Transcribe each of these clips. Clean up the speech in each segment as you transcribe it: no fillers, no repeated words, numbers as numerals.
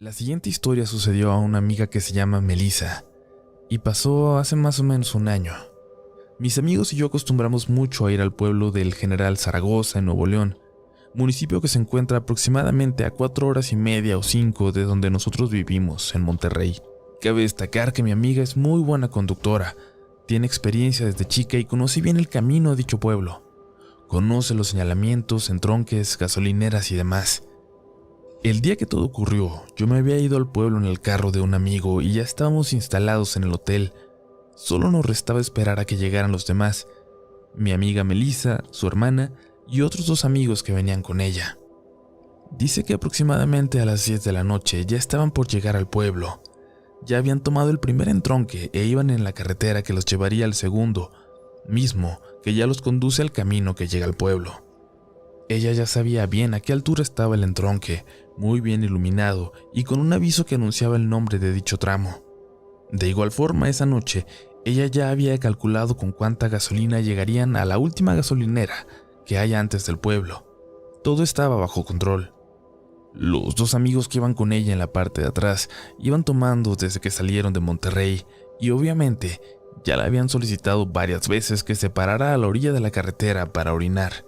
La siguiente historia sucedió a una amiga que se llama Melissa y pasó hace más o menos un año. Mis amigos y yo acostumbramos mucho a ir al pueblo del General Zaragoza en Nuevo León, municipio que se encuentra aproximadamente a 4 horas y media o 5 de donde nosotros vivimos, en Monterrey. Cabe destacar que mi amiga es muy buena conductora, tiene experiencia desde chica y conoce bien el camino a dicho pueblo. Conoce los señalamientos, entronques, gasolineras y demás. El día que todo ocurrió, yo me había ido al pueblo en el carro de un amigo y ya estábamos instalados en el hotel. Solo nos restaba esperar a que llegaran los demás, mi amiga Melissa, su hermana y otros 2 amigos que venían con ella. Dice que aproximadamente a las 10 de la noche ya estaban por llegar al pueblo. Ya habían tomado el primer entronque e iban en la carretera que los llevaría al segundo, mismo que ya los conduce al camino que llega al pueblo. Ella ya sabía bien a qué altura estaba el entronque, muy bien iluminado y con un aviso que anunciaba el nombre de dicho tramo. De igual forma, esa noche, ella ya había calculado con cuánta gasolina llegarían a la última gasolinera que hay antes del pueblo. Todo estaba bajo control. Los 2 amigos que iban con ella en la parte de atrás iban tomando desde que salieron de Monterrey y obviamente ya le habían solicitado varias veces que se parara a la orilla de la carretera para orinar.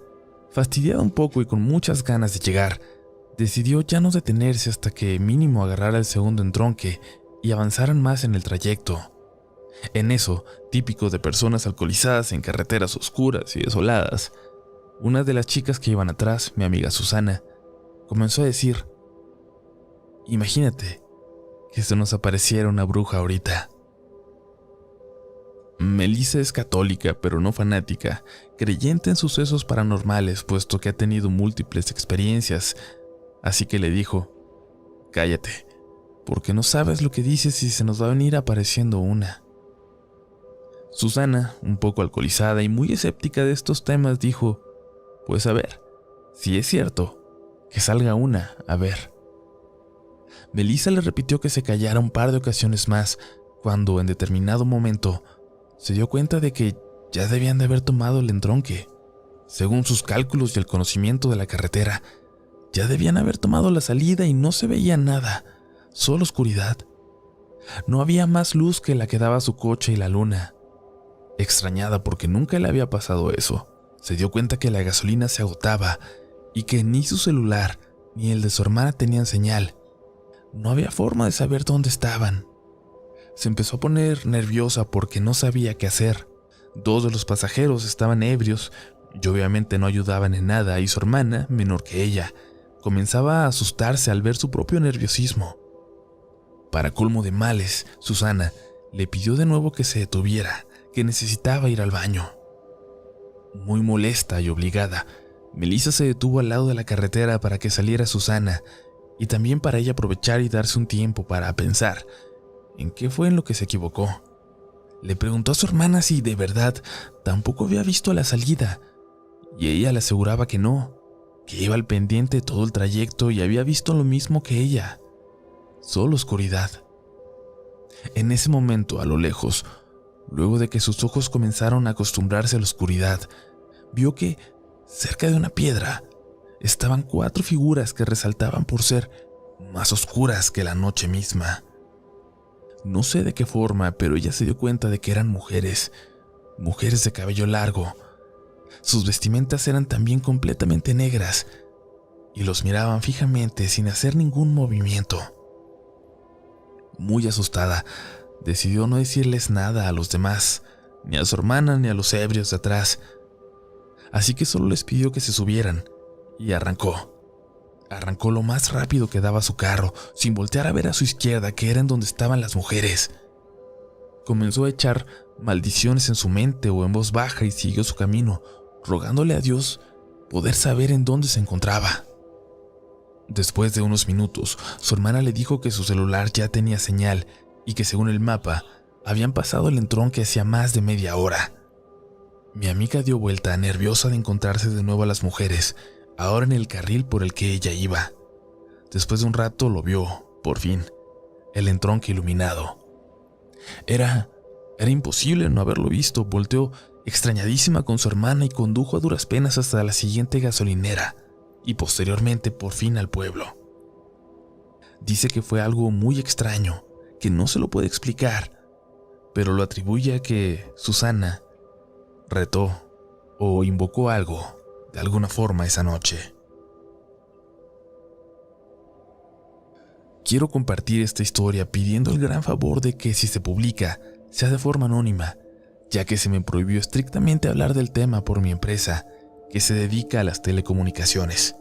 Fastidiada un poco y con muchas ganas de llegar, decidió ya no detenerse hasta que mínimo agarrara el segundo entronque y avanzaran más en el trayecto. En eso, típico de personas alcoholizadas en carreteras oscuras y desoladas, una de las chicas que iban atrás, mi amiga Susana, comenzó a decir: «Imagínate que se nos apareciera una bruja ahorita». Melissa es católica, pero no fanática, creyente en sucesos paranormales, puesto que ha tenido múltiples experiencias, así que le dijo: «Cállate, porque no sabes lo que dices y se nos va a venir apareciendo una». Susana, un poco alcoholizada y muy escéptica de estos temas, dijo: «Pues a ver, si es cierto, que salga una, a ver». Melissa le repitió que se callara un par de ocasiones más, cuando en determinado momento se dio cuenta de que ya debían de haber tomado el entronque. Según sus cálculos y el conocimiento de la carretera, ya debían haber tomado la salida y no se veía nada, solo oscuridad. No había más luz que la que daba su coche y la luna. Extrañada porque nunca le había pasado eso, se dio cuenta que la gasolina se agotaba y que ni su celular ni el de su hermana tenían señal. No había forma de saber dónde estaban. Se empezó a poner nerviosa porque no sabía qué hacer. 2 de los pasajeros estaban ebrios y obviamente no ayudaban en nada, y su hermana, menor que ella, comenzaba a asustarse al ver su propio nerviosismo. Para colmo de males, Susana le pidió de nuevo que se detuviera, que necesitaba ir al baño. Muy molesta y obligada, Melissa se detuvo al lado de la carretera para que saliera Susana y también para ella aprovechar y darse un tiempo para pensar en qué fue en lo que se equivocó. Le preguntó a su hermana si de verdad tampoco había visto la salida, y ella le aseguraba que no, que iba al pendiente todo el trayecto y había visto lo mismo que ella, solo oscuridad. En ese momento, a lo lejos, luego de que sus ojos comenzaron a acostumbrarse a la oscuridad, vio que, cerca de una piedra, estaban 4 figuras que resaltaban por ser más oscuras que la noche misma. No sé de qué forma, pero ella se dio cuenta de que eran mujeres de cabello largo. Sus vestimentas eran también completamente negras y los miraban fijamente sin hacer ningún movimiento. Muy asustada, decidió no decirles nada a los demás, ni a su hermana ni a los ebrios de atrás. Así que solo les pidió que se subieran y arrancó. Arrancó lo más rápido que daba su carro, sin voltear a ver a su izquierda, que era en donde estaban las mujeres. Comenzó a echar maldiciones en su mente o en voz baja y siguió su camino, rogándole a Dios poder saber en dónde se encontraba. Después de unos minutos, su hermana le dijo que su celular ya tenía señal y que según el mapa, habían pasado el entronque hacía más de media hora. Mi amiga dio vuelta, nerviosa de encontrarse de nuevo a las mujeres, ahora en el carril por el que ella iba. Después de un rato lo vio, por fin, el entronque iluminado. Era imposible no haberlo visto. Volteó extrañadísima con su hermana y condujo a duras penas hasta la siguiente gasolinera y posteriormente por fin al pueblo. Dice que fue algo muy extraño, que no se lo puede explicar, pero lo atribuye a que Susana retó o invocó algo de alguna forma esa noche. Quiero compartir esta historia pidiendo el gran favor de que si se publica, sea de forma anónima, ya que se me prohibió estrictamente hablar del tema por mi empresa, que se dedica a las telecomunicaciones.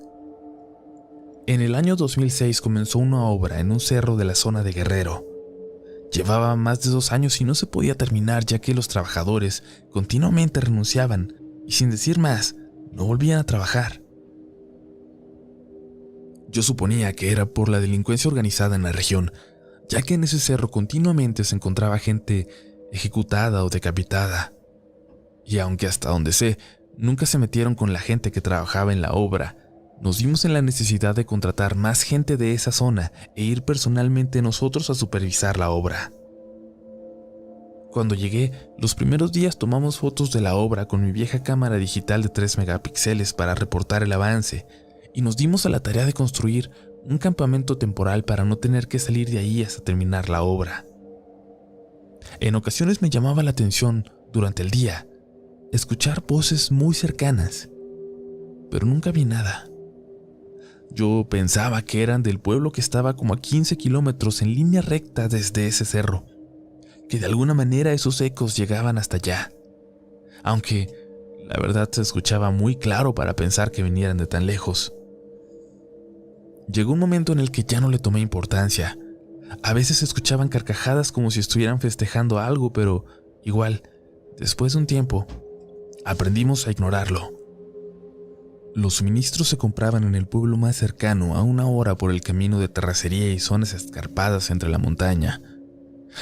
En el año 2006 comenzó una obra en un cerro de la zona de Guerrero. Llevaba más de 2 años y no se podía terminar, ya que los trabajadores continuamente renunciaban y, sin decir más, no volvían a trabajar. Yo suponía que era por la delincuencia organizada en la región, ya que en ese cerro continuamente se encontraba gente ejecutada o decapitada. Y aunque hasta donde sé, nunca se metieron con la gente que trabajaba en la obra, nos vimos en la necesidad de contratar más gente de esa zona e ir personalmente nosotros a supervisar la obra. Cuando llegué, los primeros días tomamos fotos de la obra con mi vieja cámara digital de 3 megapíxeles para reportar el avance, y nos dimos a la tarea de construir un campamento temporal para no tener que salir de ahí hasta terminar la obra. En ocasiones me llamaba la atención, durante el día, escuchar voces muy cercanas, pero nunca vi nada. Yo pensaba que eran del pueblo que estaba como a 15 kilómetros en línea recta desde ese cerro, que de alguna manera esos ecos llegaban hasta allá, aunque la verdad se escuchaba muy claro para pensar que vinieran de tan lejos. Llegó un momento en el que ya no le tomé importancia. A veces se escuchaban carcajadas como si estuvieran festejando algo, pero igual, después de un tiempo, aprendimos a ignorarlo. Los suministros se compraban en el pueblo más cercano, a 1 hora por el camino de terracería y zonas escarpadas entre la montaña.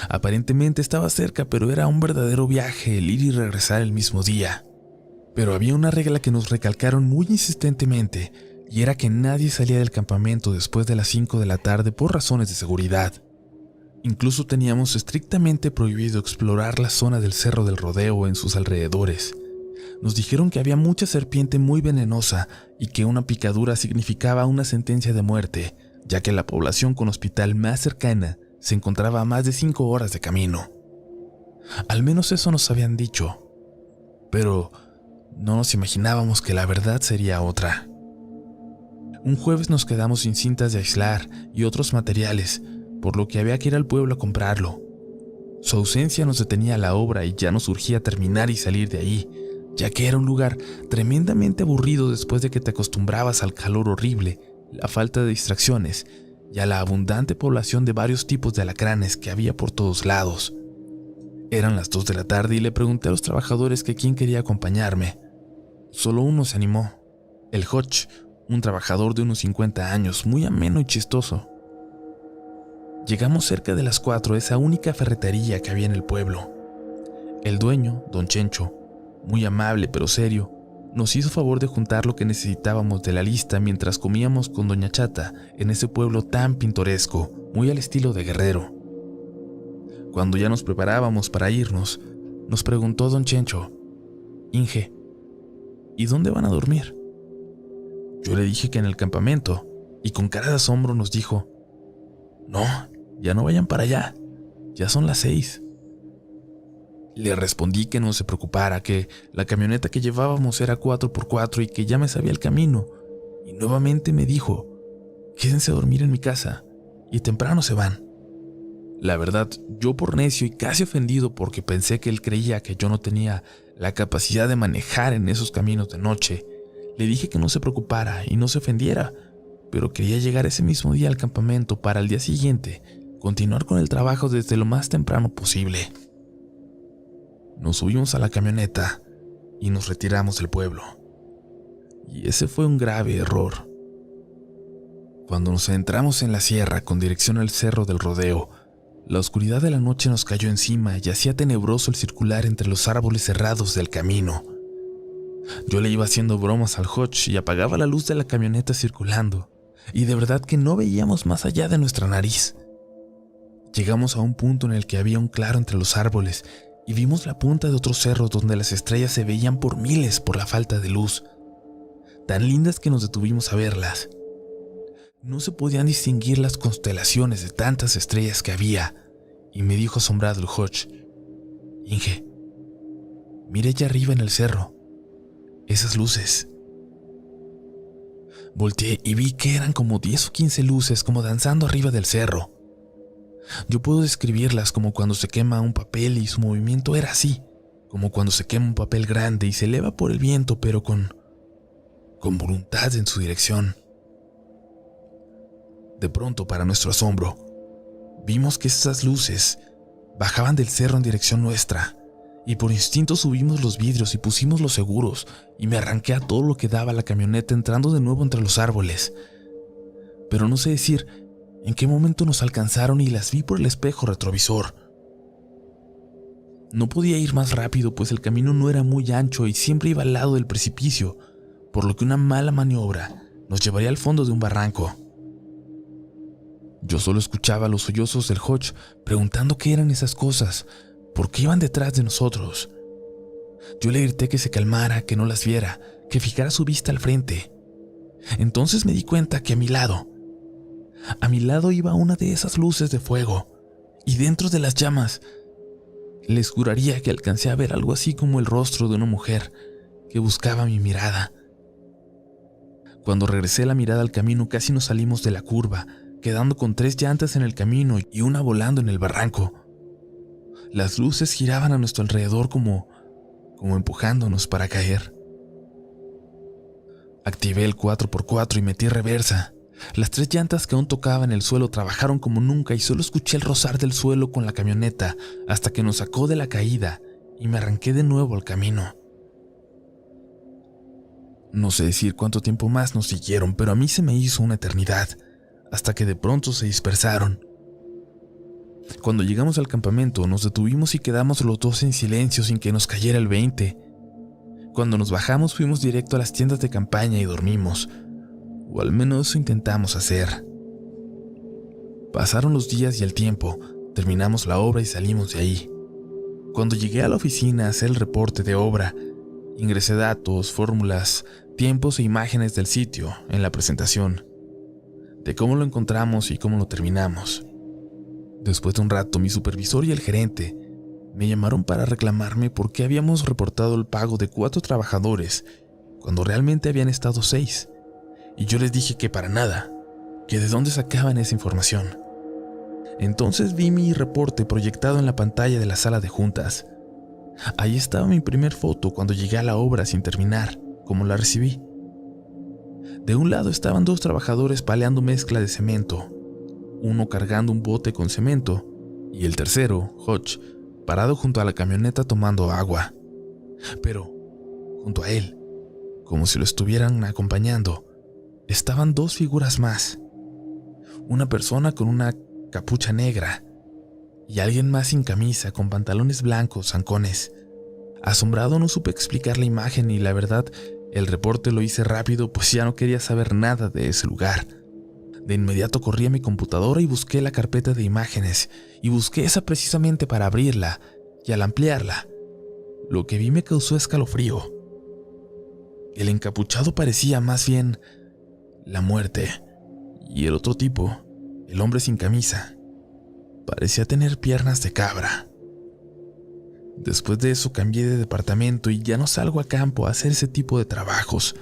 Aparentemente estaba cerca, pero era un verdadero viaje el ir y regresar el mismo día. Pero había una regla que nos recalcaron muy insistentemente, y era que nadie salía del campamento después de las 5 de la tarde por razones de seguridad. Incluso teníamos estrictamente prohibido explorar la zona del Cerro del Rodeo o en sus alrededores. Nos dijeron que había mucha serpiente muy venenosa y que una picadura significaba una sentencia de muerte, ya que la población con hospital más cercana se encontraba a más de 5 horas de camino. Al menos eso nos habían dicho, pero no nos imaginábamos que la verdad sería otra. Un jueves nos quedamos sin cintas de aislar y otros materiales, por lo que había que ir al pueblo a comprarlo. Su ausencia nos detenía la obra y ya nos urgía terminar y salir de ahí, ya que era un lugar tremendamente aburrido después de que te acostumbrabas al calor horrible, la falta de distracciones y a la abundante población de varios tipos de alacranes que había por todos lados. Eran las 2 de la tarde y le pregunté a los trabajadores que quién quería acompañarme. Solo uno se animó, el Hodge, un trabajador de unos 50 años, muy ameno y chistoso. Llegamos cerca de las 4 a esa única ferretería que había en el pueblo. El dueño, don Chencho, muy amable pero serio, nos hizo favor de juntar lo que necesitábamos de la lista mientras comíamos con doña Chata en ese pueblo tan pintoresco, muy al estilo de Guerrero. Cuando ya nos preparábamos para irnos, nos preguntó don Chencho: «Inge, ¿y dónde van a dormir?». Yo le dije que en el campamento, y con cara de asombro nos dijo: «No, ya no vayan para allá, ya son las 6». Le respondí que no se preocupara, que la camioneta que llevábamos era 4x4 y que ya me sabía el camino, y nuevamente me dijo: «Quédense a dormir en mi casa, y temprano se van». La verdad, yo por necio y casi ofendido porque pensé que él creía que yo no tenía la capacidad de manejar en esos caminos de noche, le dije que no se preocupara y no se ofendiera, pero quería llegar ese mismo día al campamento para al día siguiente continuar con el trabajo desde lo más temprano posible. Nos subimos a la camioneta y nos retiramos del pueblo. Y ese fue un grave error. Cuando nos adentramos en la sierra con dirección al Cerro del Rodeo, la oscuridad de la noche nos cayó encima y hacía tenebroso el circular entre los árboles cerrados del camino. Yo le iba haciendo bromas al Hodge y apagaba la luz de la camioneta circulando, y de verdad que no veíamos más allá de nuestra nariz. Llegamos a un punto en el que había un claro entre los árboles y vimos la punta de otro cerro donde las estrellas se veían por miles por la falta de luz, tan lindas que nos detuvimos a verlas. No se podían distinguir las constelaciones de tantas estrellas que había, y me dijo asombrado el Hodge: Inge, mira allá arriba en el cerro, esas luces. Volteé y vi que eran como 10 o 15 luces como danzando arriba del cerro. Yo puedo describirlas como cuando se quema un papel y su movimiento era así, como cuando se quema un papel grande y se eleva por el viento pero con voluntad en su dirección. De pronto, para nuestro asombro, vimos que esas luces bajaban del cerro en dirección nuestra, y por instinto subimos los vidrios y pusimos los seguros, y me arranqué a todo lo que daba la camioneta entrando de nuevo entre los árboles. Pero no sé decir en qué momento nos alcanzaron y las vi por el espejo retrovisor. No podía ir más rápido, pues el camino no era muy ancho y siempre iba al lado del precipicio, por lo que una mala maniobra nos llevaría al fondo de un barranco. Yo solo escuchaba los sollozos del Hodge preguntando qué eran esas cosas, por qué iban detrás de nosotros. Yo le grité que se calmara, que no las viera, que fijara su vista al frente. Entonces me di cuenta que a mi lado iba una de esas luces de fuego, y dentro de las llamas les juraría que alcancé a ver algo así como el rostro de una mujer que buscaba mi mirada. Cuando regresé la mirada al camino, casi nos salimos de la curva, quedando con 3 llantas en el camino y una volando en el barranco. Las luces giraban a nuestro alrededor como empujándonos para caer. Activé el 4x4 y metí reversa. Las 3 llantas que aún tocaban el suelo trabajaron como nunca y solo escuché el rozar del suelo con la camioneta hasta que nos sacó de la caída y me arranqué de nuevo al camino. No sé decir cuánto tiempo más nos siguieron, pero a mí se me hizo una eternidad, hasta que de pronto se dispersaron. Cuando llegamos al campamento, nos detuvimos y quedamos los dos en silencio sin que nos cayera el 20. Cuando nos bajamos, fuimos directo a las tiendas de campaña y dormimos, o al menos eso intentamos hacer. Pasaron los días y el tiempo, terminamos la obra y salimos de ahí. Cuando llegué a la oficina a hacer el reporte de obra, ingresé datos, fórmulas, tiempos e imágenes del sitio en la presentación, de cómo lo encontramos y cómo lo terminamos. Después de un rato, mi supervisor y el gerente me llamaron para reclamarme por qué habíamos reportado el pago de 4 trabajadores cuando realmente habían estado 6, y yo les dije que para nada, que de dónde sacaban esa información. Entonces vi mi reporte proyectado en la pantalla de la sala de juntas. Ahí estaba mi primer foto cuando llegué a la obra sin terminar, como la recibí. De un lado estaban 2 trabajadores paleando mezcla de cemento, uno cargando un bote con cemento y el tercero, Hodge, parado junto a la camioneta tomando agua. Pero, junto a él, como si lo estuvieran acompañando, estaban 2 figuras más. Una persona con una capucha negra y alguien más sin camisa, con pantalones blancos, zancones. Asombrado no supe explicar la imagen y la verdad, el reporte lo hice rápido pues ya no quería saber nada de ese lugar. De inmediato corrí a mi computadora y busqué la carpeta de imágenes, y busqué esa precisamente para abrirla, y al ampliarla, lo que vi me causó escalofrío. El encapuchado parecía más bien la muerte, y el otro tipo, el hombre sin camisa, parecía tener piernas de cabra. Después de eso cambié de departamento y ya no salgo a campo a hacer ese tipo de trabajos.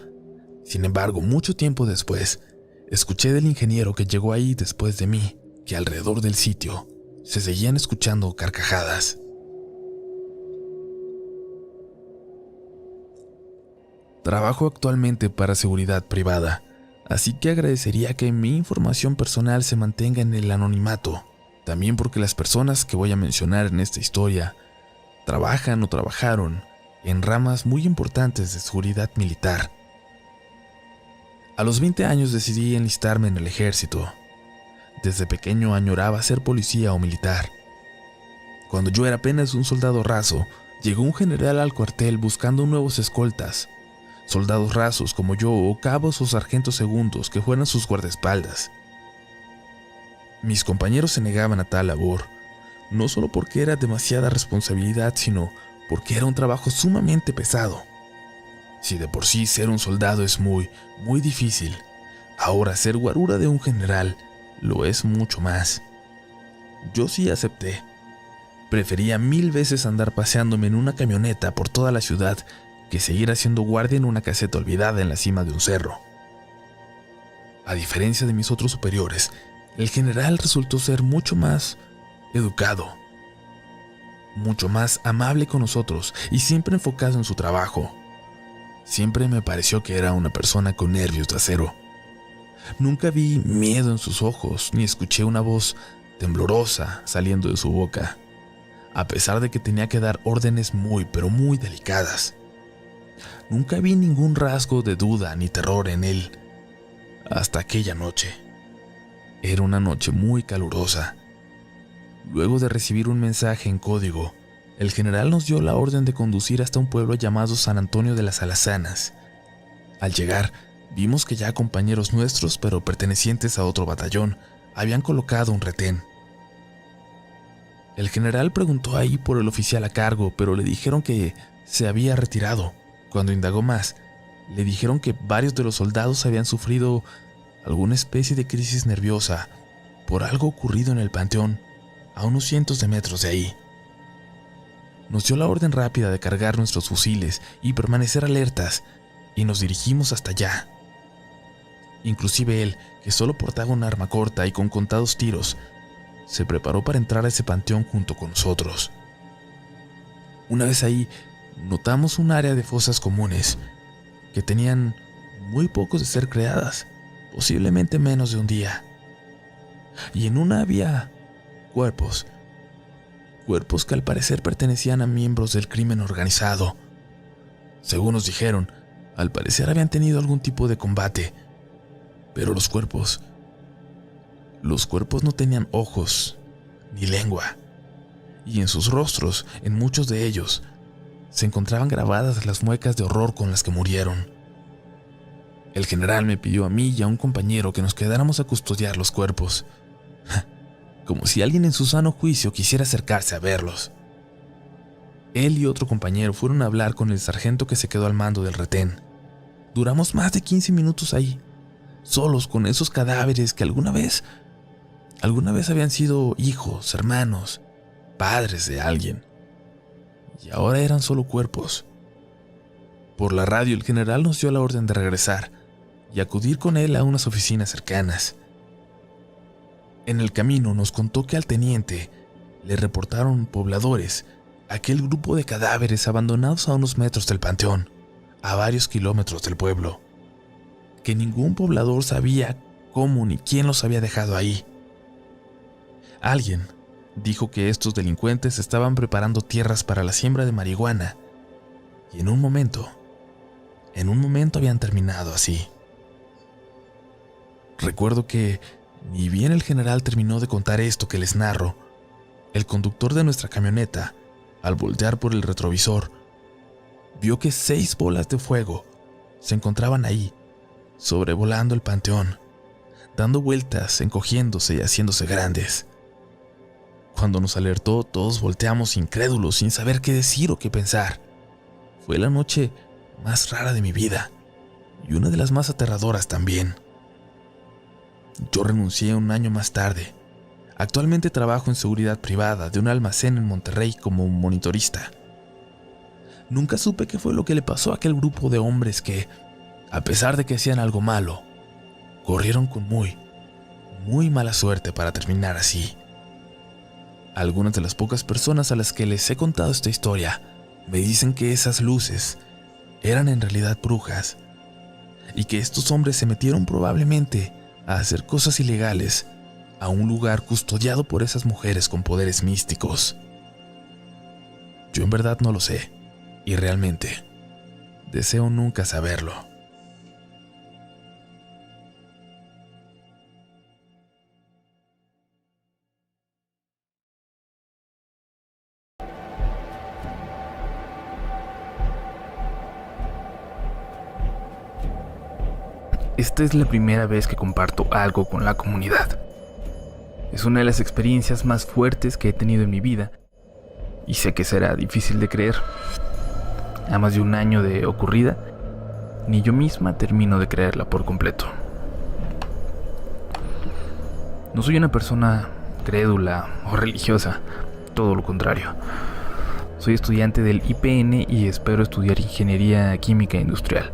Sin embargo, mucho tiempo después, escuché del ingeniero que llegó ahí después de mí que alrededor del sitio se seguían escuchando carcajadas. Trabajo actualmente para seguridad privada, así que agradecería que mi información personal se mantenga en el anonimato, también porque las personas que voy a mencionar en esta historia trabajan o trabajaron en ramas muy importantes de seguridad militar. A los 20 años decidí enlistarme en el ejército. Desde pequeño añoraba ser policía o militar. Cuando yo era apenas un soldado raso, llegó un general al cuartel buscando nuevos escoltas, soldados rasos como yo o cabos o sargentos segundos que fueran sus guardaespaldas. Mis compañeros se negaban a tal labor, no solo porque era demasiada responsabilidad, sino porque era un trabajo sumamente pesado. Si de por sí ser un soldado es muy difícil, Ahora ser guarura de un general lo es mucho más. Yo sí acepté. Prefería 1000 veces andar paseándome en una camioneta por toda la ciudad que seguir haciendo guardia en una caseta olvidada en la cima de un cerro. A diferencia de mis otros superiores, el general resultó ser mucho más educado, mucho más amable con nosotros y siempre enfocado en su trabajo. Siempre me pareció que era una persona con nervios de acero. Nunca vi miedo en sus ojos, ni escuché una voz temblorosa saliendo de su boca, a pesar de que tenía que dar órdenes muy, pero muy delicadas. Nunca vi ningún rasgo de duda ni terror en él, hasta aquella noche. Era una noche muy calurosa. Luego de recibir un mensaje en código, el general nos dio la orden de conducir hasta un pueblo llamado San Antonio de las Alazanas. Al llegar, vimos que ya compañeros nuestros, pero pertenecientes a otro batallón, habían colocado un retén. El general preguntó ahí por el oficial a cargo, pero le dijeron que se había retirado. Cuando indagó más, le dijeron que varios de los soldados habían sufrido alguna especie de crisis nerviosa por algo ocurrido en el panteón, a unos cientos de metros de ahí. Nos dio la orden rápida de cargar nuestros fusiles y permanecer alertas, y nos dirigimos hasta allá. Inclusive él, que solo portaba un arma corta y con contados tiros, se preparó para entrar a ese panteón junto con nosotros. Una vez ahí, notamos un área de fosas comunes que tenían muy pocos de ser creadas, posiblemente menos de un día. Y en una había cuerpos que al parecer pertenecían a miembros del crimen organizado. Según nos dijeron, al parecer habían tenido algún tipo de combate, pero los cuerpos no tenían ojos ni lengua, y en sus rostros, en muchos de ellos, se encontraban grabadas las muecas de horror con las que murieron. El general me pidió a mí y a un compañero que nos quedáramos a custodiar los cuerpos, como si alguien en su sano juicio quisiera acercarse a verlos. Él y otro compañero fueron a hablar con el sargento que se quedó al mando del retén. Duramos más de 15 minutos ahí, solos con esos cadáveres que alguna vez habían sido hijos, hermanos, padres de alguien, y ahora eran solo cuerpos. Por la radio el general nos dio la orden de regresar y acudir con él a unas oficinas cercanas. En el camino nos contó que al teniente le reportaron pobladores aquel grupo de cadáveres abandonados a unos metros del panteón, a varios kilómetros del pueblo, que ningún poblador sabía cómo ni quién los había dejado ahí. Alguien dijo que estos delincuentes estaban preparando tierras para la siembra de marihuana, y en un momento habían terminado así. Recuerdo que, ni bien el general terminó de contar esto que les narro, el conductor de nuestra camioneta, al voltear por el retrovisor, vio que 6 bolas de fuego se encontraban ahí, sobrevolando el panteón, dando vueltas, encogiéndose y haciéndose grandes. Cuando nos alertó, todos volteamos incrédulos, sin saber qué decir o qué pensar. Fue la noche más rara de mi vida, y una de las más aterradoras también. Yo renuncié un año más tarde. Actualmente trabajo en seguridad privada de un almacén en Monterrey como monitorista. Nunca supe qué fue lo que le pasó a aquel grupo de hombres que, a pesar de que hacían algo malo, corrieron con muy, muy mala suerte para terminar así. Algunas de las pocas personas a las que les he contado esta historia me dicen que esas luces eran en realidad brujas, y que estos hombres se metieron probablemente a hacer cosas ilegales a un lugar custodiado por esas mujeres con poderes místicos. Yo en verdad no lo sé, y realmente deseo nunca saberlo. Esta es la primera vez que comparto algo con la comunidad. Es una de las experiencias más fuertes que he tenido en mi vida, y sé que será difícil de creer. A más de un año de ocurrida, ni yo misma termino de creerla por completo. No soy una persona crédula o religiosa, todo lo contrario. Soy estudiante del IPN y espero estudiar Ingeniería Química Industrial.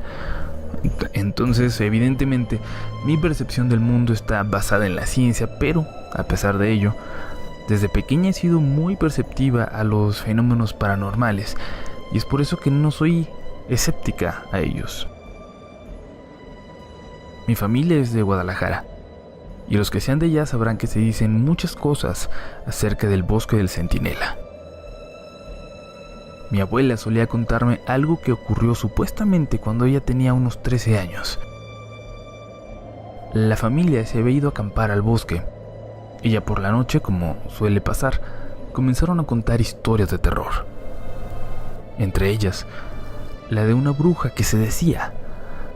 Entonces, evidentemente, mi percepción del mundo está basada en la ciencia, pero, a pesar de ello, desde pequeña he sido muy perceptiva a los fenómenos paranormales, y es por eso que no soy escéptica a ellos. Mi familia es de Guadalajara, y los que sean de allá sabrán que se dicen muchas cosas acerca del bosque del Centinela. Mi abuela solía contarme algo que ocurrió supuestamente cuando ella tenía unos 13 años. La familia se había ido a acampar al bosque, y ya por la noche, como suele pasar, comenzaron a contar historias de terror. Entre ellas, la de una bruja que se decía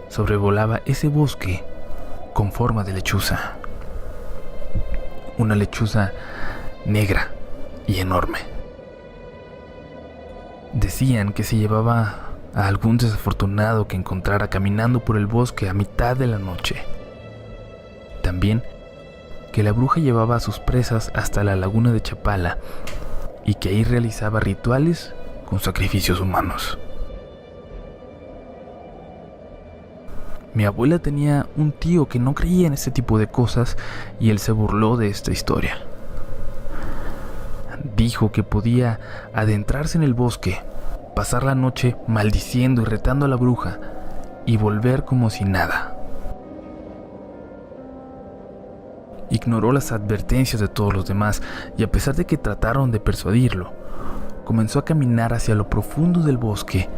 sobrevolaba ese bosque con forma de lechuza. Una lechuza negra y enorme. Decían que se llevaba a algún desafortunado que encontrara caminando por el bosque a mitad de la noche. También que la bruja llevaba a sus presas hasta la laguna de Chapala y que ahí realizaba rituales con sacrificios humanos. Mi abuela tenía un tío que no creía en este tipo de cosas y él se burló de esta historia. Dijo que podía adentrarse en el bosque, pasar la noche maldiciendo y retando a la bruja y volver como si nada. Ignoró las advertencias de todos los demás y a pesar de que trataron de persuadirlo, comenzó a caminar hacia lo profundo del bosque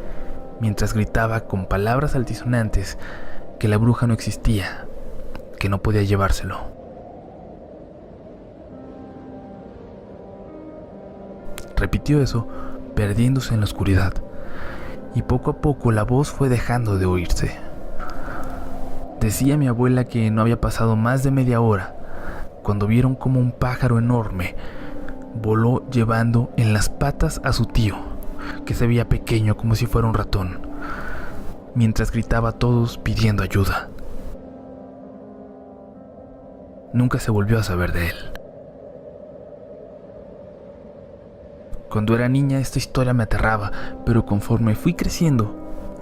mientras gritaba con palabras altisonantes que la bruja no existía, que no podía llevárselo. Repitió eso, perdiéndose en la oscuridad, y poco a poco la voz fue dejando de oírse. Decía mi abuela que no había pasado más de media hora cuando vieron como un pájaro enorme voló llevando en las patas a su tío, que se veía pequeño como si fuera un ratón, mientras gritaba a todos pidiendo ayuda. Nunca se volvió a saber de él. Cuando era niña esta historia me aterraba, pero conforme fui creciendo,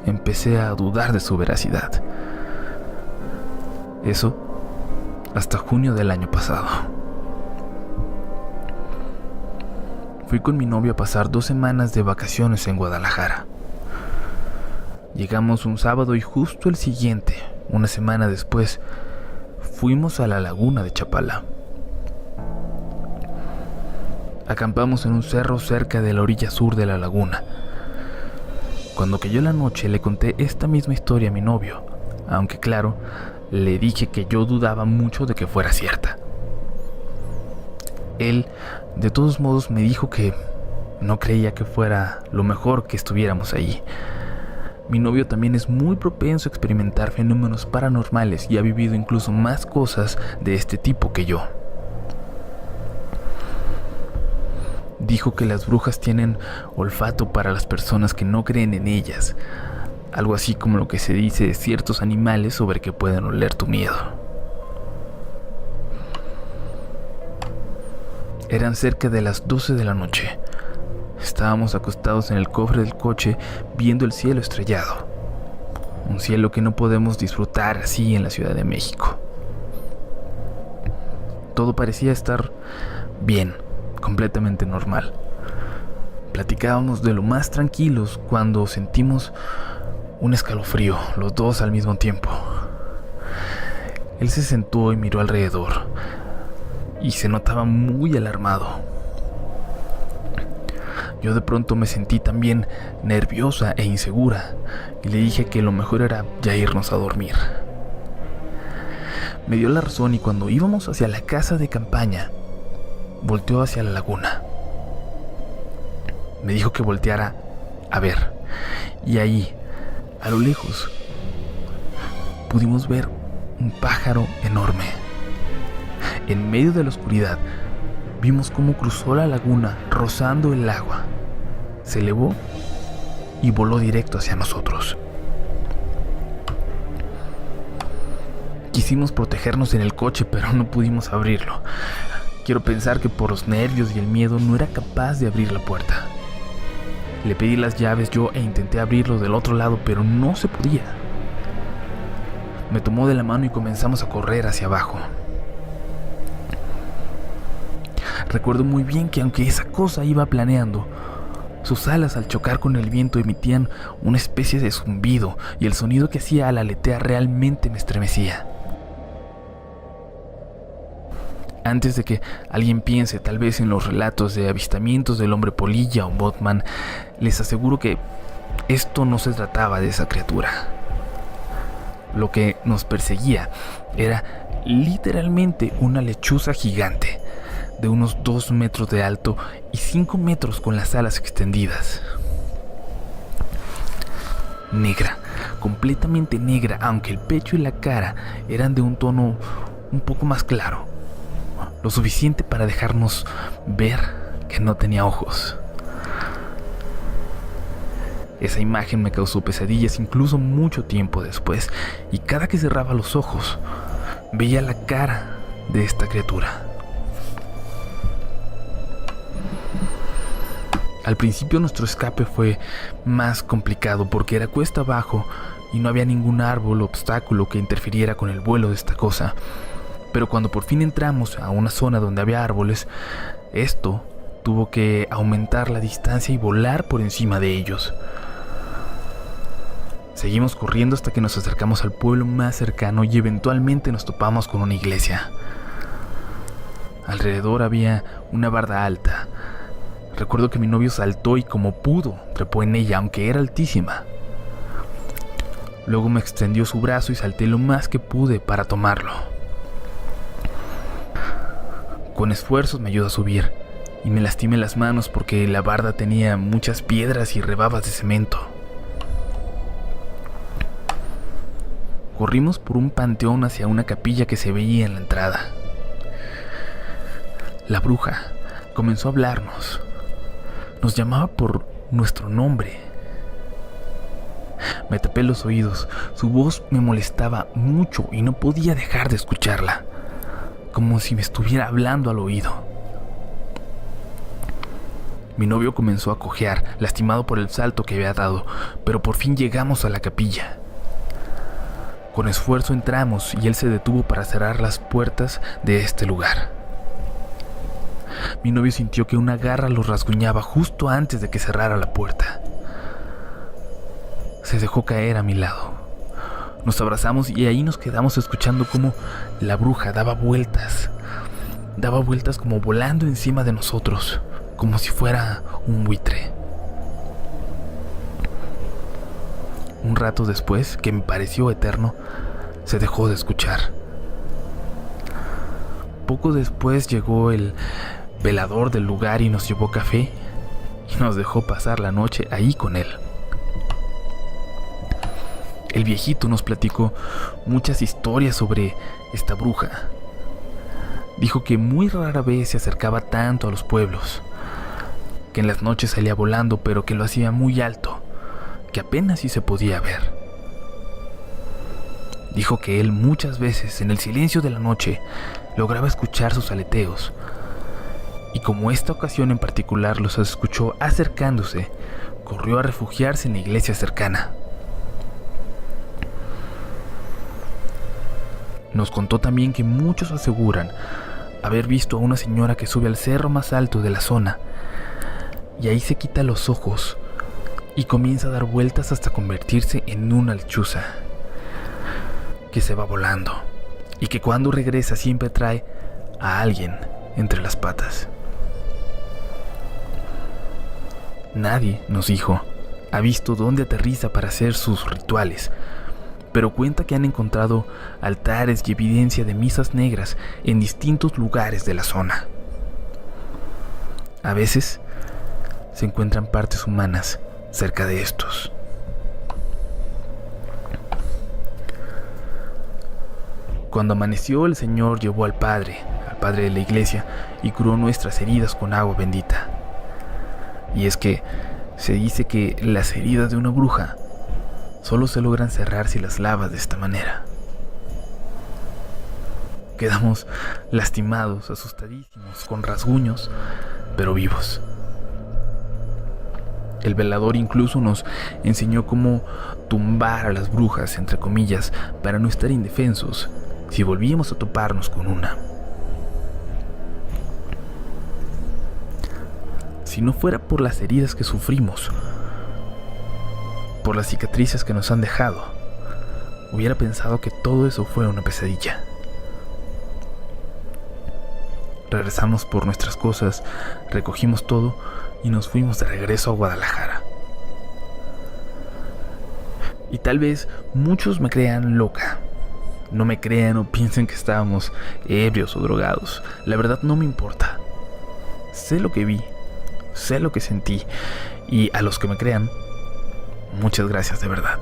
empecé a dudar de su veracidad. Eso hasta junio del año pasado. Fui con mi novio a pasar 2 semanas de vacaciones en Guadalajara. Llegamos un sábado y justo el siguiente, una semana después, fuimos a la laguna de Chapala. Acampamos en un cerro cerca de la orilla sur de la laguna. Cuando cayó la noche le conté esta misma historia a mi novio, aunque claro, le dije que yo dudaba mucho de que fuera cierta. Él, de todos modos, me dijo que no creía que fuera lo mejor que estuviéramos ahí. Mi novio también es muy propenso a experimentar fenómenos paranormales y ha vivido incluso más cosas de este tipo que yo. Dijo que las brujas tienen olfato para las personas que no creen en ellas, algo así como lo que se dice de ciertos animales sobre que pueden oler tu miedo. Eran cerca de las 12 de la noche. Estábamos acostados en el cofre del coche viendo el cielo estrellado, un cielo que no podemos disfrutar así en la Ciudad de México. Todo parecía estar bien, completamente normal. Platicábamos de lo más tranquilos cuando sentimos un escalofrío, los dos al mismo tiempo. Él se sentó y miró alrededor y se notaba muy alarmado. Yo de pronto me sentí también nerviosa e insegura y le dije que lo mejor era ya irnos a dormir. Me dio la razón y cuando íbamos hacia la casa de campaña, volteó hacia la laguna. Me dijo que volteara a ver, y ahí, a lo lejos, pudimos ver un pájaro enorme. En medio de la oscuridad, vimos cómo cruzó la laguna rozando el agua. Se elevó y voló directo hacia nosotros. Quisimos protegernos en el coche, pero no pudimos abrirlo. Quiero pensar que por los nervios y el miedo no era capaz de abrir la puerta. Le pedí las llaves yo e intenté abrirlo del otro lado, pero no se podía. Me tomó de la mano y comenzamos a correr hacia abajo. Recuerdo muy bien que aunque esa cosa iba planeando, sus alas al chocar con el viento emitían una especie de zumbido y el sonido que hacía al aletear realmente me estremecía. Antes de que alguien piense tal vez en los relatos de avistamientos del hombre polilla o Mothman, les aseguro que esto no se trataba de esa criatura. Lo que nos perseguía era literalmente una lechuza gigante, de unos 2 metros de alto y 5 metros con las alas extendidas. Negra, completamente negra, aunque el pecho y la cara eran de un tono un poco más claro, lo suficiente para dejarnos ver que no tenía ojos. Esa imagen me causó pesadillas incluso mucho tiempo después, y cada que cerraba los ojos veía la cara de esta criatura. Al principio nuestro escape fue más complicado porque era cuesta abajo y no había ningún árbol o obstáculo que interfiriera con el vuelo de esta cosa. Pero cuando por fin entramos a una zona donde había árboles, esto tuvo que aumentar la distancia y volar por encima de ellos. Seguimos corriendo hasta que nos acercamos al pueblo más cercano y eventualmente nos topamos con una iglesia. Alrededor había una barda alta. Recuerdo que mi novio saltó y como pudo trepó en ella, aunque era altísima. Luego me extendió su brazo y salté lo más que pude para tomarlo. Con esfuerzos me ayudó a subir y me lastimé las manos porque la barda tenía muchas piedras y rebabas de cemento. Corrimos por un panteón hacia una capilla que se veía en la entrada. La bruja comenzó a hablarnos. Nos llamaba por nuestro nombre. Me tapé los oídos. Su voz me molestaba mucho y no podía dejar de escucharla, como si me estuviera hablando al oído. Mi novio comenzó a cojear, lastimado por el salto que había dado, pero por fin llegamos a la capilla. Con esfuerzo entramos y él se detuvo para cerrar las puertas de este lugar. Mi novio sintió que una garra lo rasguñaba justo antes de que cerrara la puerta. Se dejó caer a mi lado. Nos abrazamos y ahí nos quedamos escuchando cómo la bruja daba vueltas como volando encima de nosotros, como si fuera un buitre. Un rato después, que me pareció eterno, se dejó de escuchar. Poco después llegó el velador del lugar y nos llevó café y nos dejó pasar la noche ahí con él. El viejito nos platicó muchas historias sobre esta bruja. Dijo que muy rara vez se acercaba tanto a los pueblos, que en las noches salía volando, pero que lo hacía muy alto, que apenas sí se podía ver. Dijo que él muchas veces, en el silencio de la noche, lograba escuchar sus aleteos, y como esta ocasión en particular los escuchó acercándose, corrió a refugiarse en la iglesia cercana. Nos contó también que muchos aseguran haber visto a una señora que sube al cerro más alto de la zona, y ahí se quita los ojos y comienza a dar vueltas hasta convertirse en una lechuza que se va volando, y que cuando regresa siempre trae a alguien entre las patas. Nadie, nos dijo, ha visto dónde aterriza para hacer sus rituales, pero cuenta que han encontrado altares y evidencia de misas negras en distintos lugares de la zona. A veces se encuentran partes humanas cerca de estos. Cuando amaneció, el Señor llevó al padre de la iglesia, y curó nuestras heridas con agua bendita. Y es que se dice que las heridas de una bruja solo se logran cerrar si las lavas de esta manera. Quedamos lastimados, asustadísimos, con rasguños, pero vivos. El velador incluso nos enseñó cómo tumbar a las brujas, entre comillas, para no estar indefensos si volvíamos a toparnos con una. Si no fuera por las heridas que sufrimos, por las cicatrices que nos han dejado, hubiera pensado que todo eso fue una pesadilla. Regresamos por nuestras cosas, recogimos todo y nos fuimos de regreso a Guadalajara. Y tal vez muchos me crean loca. No me crean o piensen que estábamos ebrios o drogados. La verdad no me importa. Sé lo que vi, sé lo que sentí, y a los que me crean, muchas gracias de verdad.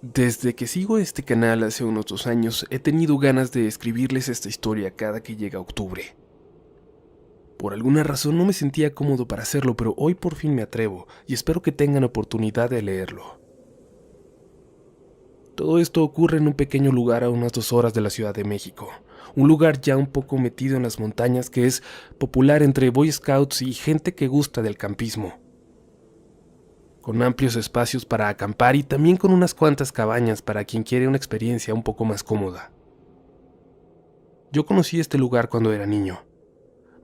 Desde que sigo este canal hace unos 2 años, he tenido ganas de escribirles esta historia cada que llega octubre. Por alguna razón no me sentía cómodo para hacerlo, pero hoy por fin me atrevo y espero que tengan oportunidad de leerlo. Todo esto ocurre en un pequeño lugar a unas 2 horas de la Ciudad de México, un lugar ya un poco metido en las montañas que es popular entre Boy Scouts y gente que gusta del campismo, con amplios espacios para acampar y también con unas cuantas cabañas para quien quiere una experiencia un poco más cómoda. Yo conocí este lugar cuando era niño.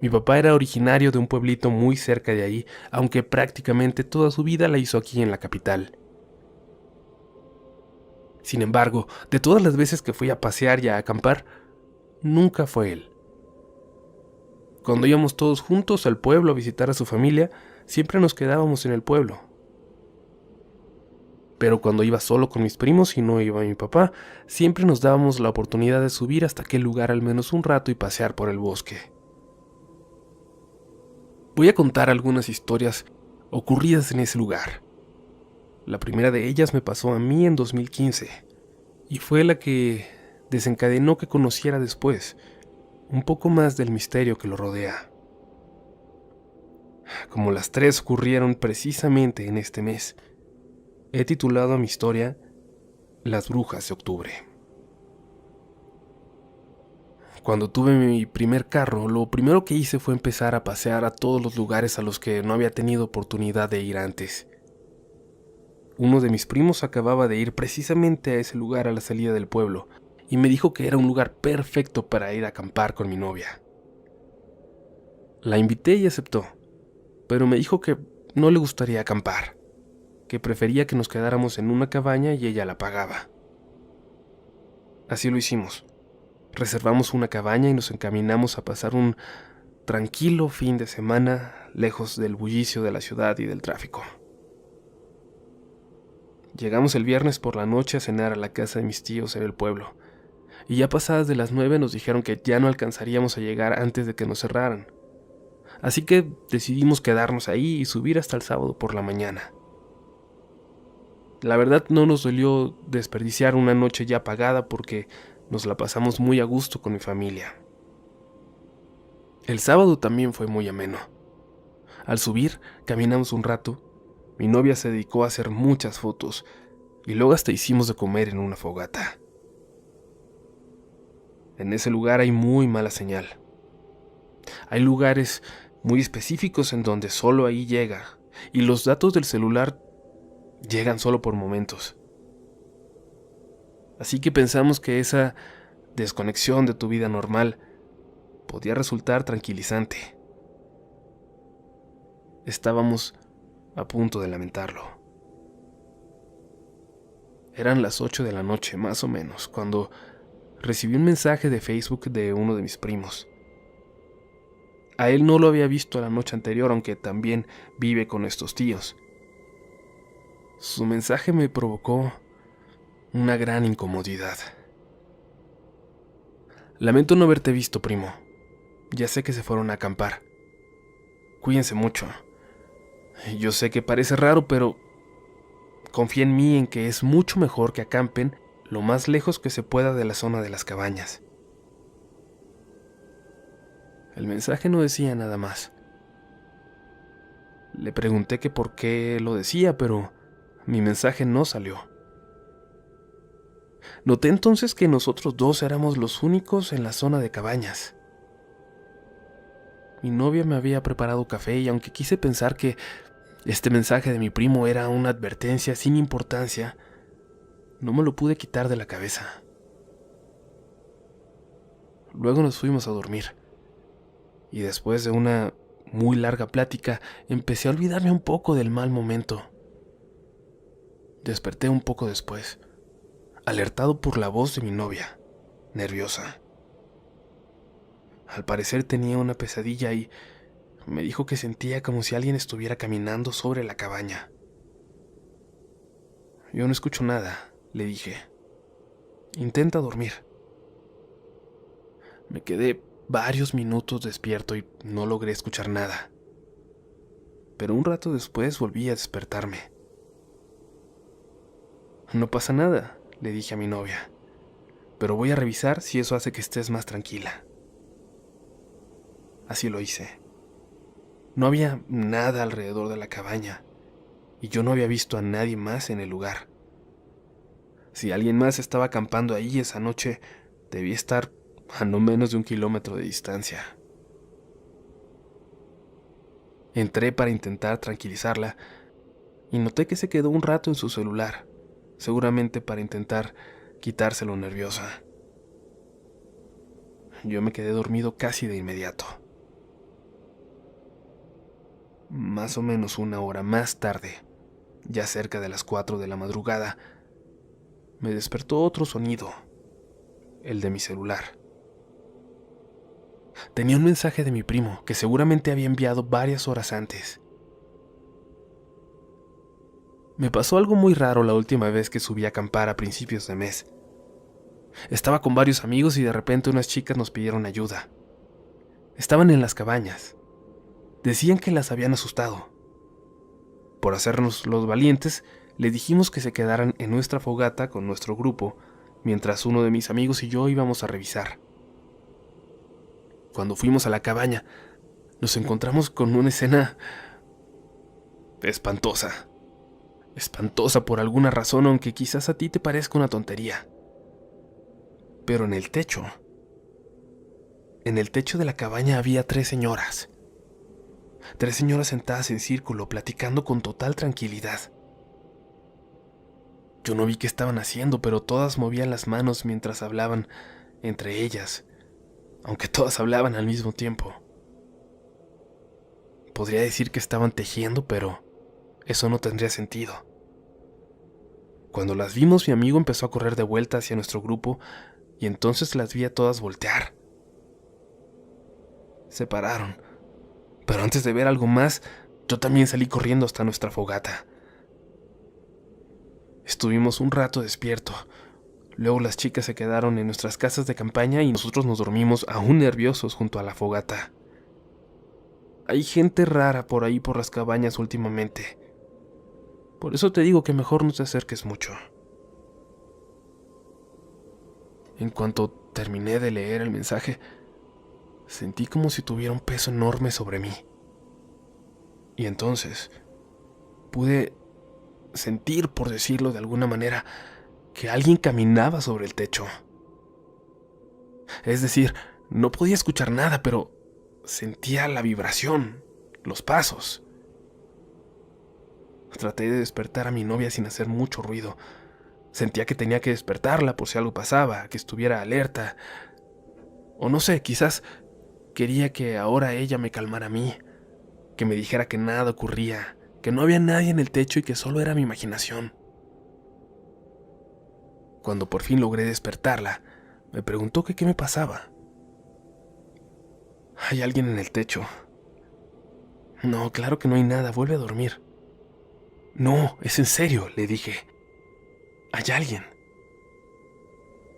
Mi papá era originario de un pueblito muy cerca de ahí, aunque prácticamente toda su vida la hizo aquí en la capital. Sin embargo, de todas las veces que fui a pasear y a acampar, nunca fue él. Cuando íbamos todos juntos al pueblo a visitar a su familia, siempre nos quedábamos en el pueblo. Pero cuando iba solo con mis primos y no iba mi papá, siempre nos dábamos la oportunidad de subir hasta aquel lugar al menos un rato y pasear por el bosque. Voy a contar algunas historias ocurridas en ese lugar. La primera de ellas me pasó a mí en 2015 y fue la que desencadenó que conociera después un poco más del misterio que lo rodea. Como las 3 ocurrieron precisamente en este mes, he titulado a mi historia Las brujas de octubre. Cuando tuve mi primer carro, lo primero que hice fue empezar a pasear a todos los lugares a los que no había tenido oportunidad de ir antes. Uno de mis primos acababa de ir precisamente a ese lugar a la salida del pueblo y me dijo que era un lugar perfecto para ir a acampar con mi novia. La invité y aceptó, pero me dijo que no le gustaría acampar, que prefería que nos quedáramos en una cabaña y ella la pagaba. Así lo hicimos. Reservamos una cabaña y nos encaminamos a pasar un tranquilo fin de semana lejos del bullicio de la ciudad y del tráfico. Llegamos el viernes por la noche a cenar a la casa de mis tíos en el pueblo, y ya pasadas de las 9 nos dijeron que ya no alcanzaríamos a llegar antes de que nos cerraran. Así que decidimos quedarnos ahí y subir hasta el sábado por la mañana. La verdad no nos dolió desperdiciar una noche ya pagada porque nos la pasamos muy a gusto con mi familia. El sábado también fue muy ameno. Al subir, caminamos un rato. Mi novia se dedicó a hacer muchas fotos y luego hasta hicimos de comer en una fogata. En ese lugar hay muy mala señal. Hay lugares muy específicos en donde solo ahí llega y los datos del celular llegan solo por momentos. Así que pensamos que esa desconexión de tu vida normal podía resultar tranquilizante. Estábamos a punto de lamentarlo. Eran las 8 de la noche, más o menos, cuando recibí un mensaje de Facebook de uno de mis primos. A él no lo había visto la noche anterior, aunque también vive con estos tíos. Su mensaje me provocó una gran incomodidad. Lamento no haberte visto, primo. Ya sé que se fueron a acampar. Cuídense mucho. Yo sé que parece raro, pero confía en mí en que es mucho mejor que acampen lo más lejos que se pueda de la zona de las cabañas. El mensaje no decía nada más. Le pregunté que por qué lo decía, pero mi mensaje no salió. Noté entonces que nosotros dos éramos los únicos en la zona de cabañas. Mi novia me había preparado café y aunque quise pensar que este mensaje de mi primo era una advertencia sin importancia, no me lo pude quitar de la cabeza. Luego nos fuimos a dormir y después de una muy larga plática empecé a olvidarme un poco del mal momento. Desperté un poco después, alertado por la voz de mi novia, nerviosa. Al parecer tenía una pesadilla y me dijo que sentía como si alguien estuviera caminando sobre la cabaña. Yo no escucho nada, le dije. Intenta dormir. Me quedé varios minutos despierto y no logré escuchar nada. Pero un rato después volví a despertarme. No pasa nada, le dije a mi novia, pero voy a revisar si eso hace que estés más tranquila. Así lo hice. No había nada alrededor de la cabaña y yo no había visto a nadie más en el lugar. Si alguien más estaba acampando ahí esa noche, debía estar a no menos de 1 kilómetro de distancia. Entré para intentar tranquilizarla y noté que se quedó un rato en su celular, seguramente para intentar quitárselo nerviosa. Yo me quedé dormido casi de inmediato. Más o menos 1 hora más tarde, ya cerca de las 4 de la madrugada, me despertó otro sonido, el de mi celular. Tenía un mensaje de mi primo que seguramente había enviado varias horas antes. Me pasó algo muy raro la última vez que subí a acampar a principios de mes. Estaba con varios amigos y de repente unas chicas nos pidieron ayuda. Estaban en las cabañas. Decían que las habían asustado. Por hacernos los valientes, le dijimos que se quedaran en nuestra fogata con nuestro grupo, mientras uno de mis amigos y yo íbamos a revisar. Cuando fuimos a la cabaña, nos encontramos con una escena espantosa. Espantosa por alguna razón, aunque quizás a ti te parezca una tontería. Pero en el techo de la cabaña había 3 señoras. 3 señoras sentadas en círculo, platicando con total tranquilidad. Yo no vi qué estaban haciendo, pero todas movían las manos mientras hablaban entre ellas, aunque todas hablaban al mismo tiempo. Podría decir que estaban tejiendo, pero eso no tendría sentido. Cuando las vimos, mi amigo empezó a correr de vuelta hacia nuestro grupo y entonces las vi a todas voltear. Se pararon, pero antes de ver algo más, yo también salí corriendo hasta nuestra fogata. Estuvimos un rato despierto. Luego las chicas se quedaron en nuestras casas de campaña y nosotros nos dormimos aún nerviosos junto a la fogata. Hay gente rara por ahí por las cabañas últimamente. Por eso te digo que mejor no te acerques mucho. En cuanto terminé de leer el mensaje, sentí como si tuviera un peso enorme sobre mí. Y entonces pude sentir, por decirlo de alguna manera, que alguien caminaba sobre el techo. Es decir, no podía escuchar nada, pero sentía la vibración, los pasos. Traté de despertar a mi novia sin hacer mucho ruido. Sentía que tenía que despertarla por si algo pasaba, que estuviera alerta. O no sé, quizás quería que ahora ella me calmara a mí, que me dijera que nada ocurría, que no había nadie en el techo y que solo era mi imaginación. Cuando por fin logré despertarla, me preguntó que qué me pasaba. ¿Hay alguien en el techo? No, claro que no hay nada, vuelve a dormir. No, es en serio, le dije. Hay alguien.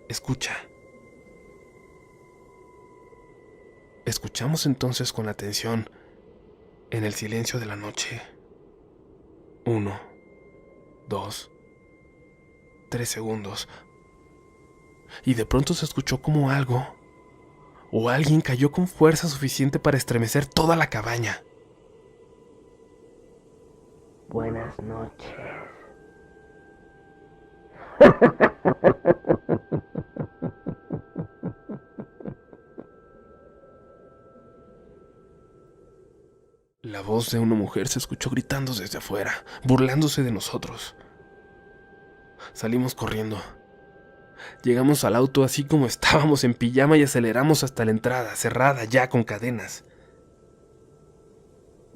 Escucha. Escuchamos entonces con atención en el silencio de la noche. 1, 2, 3 segundos. Y de pronto se escuchó como algo o alguien cayó con fuerza suficiente para estremecer toda la cabaña. Buenas noches. La voz de una mujer se escuchó gritando desde afuera, burlándose de nosotros. Salimos corriendo. Llegamos al auto así como estábamos en pijama y aceleramos hasta la entrada, cerrada ya con cadenas.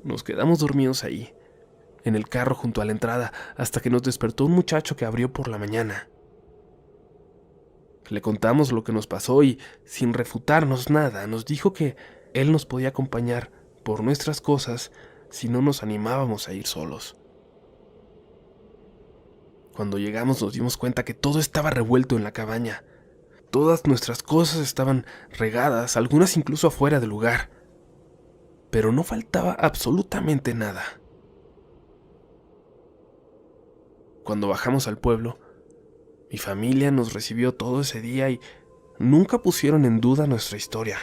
Nos quedamos dormidos ahí, en el carro junto a la entrada, hasta que nos despertó un muchacho que abrió por la mañana. Le contamos lo que nos pasó y, sin refutarnos nada, nos dijo que él nos podía acompañar por nuestras cosas si no nos animábamos a ir solos. Cuando llegamos nos dimos cuenta que todo estaba revuelto en la cabaña. Todas nuestras cosas estaban regadas, algunas incluso afuera del lugar. Pero no faltaba absolutamente nada. Cuando bajamos al pueblo, mi familia nos recibió todo ese día y nunca pusieron en duda nuestra historia.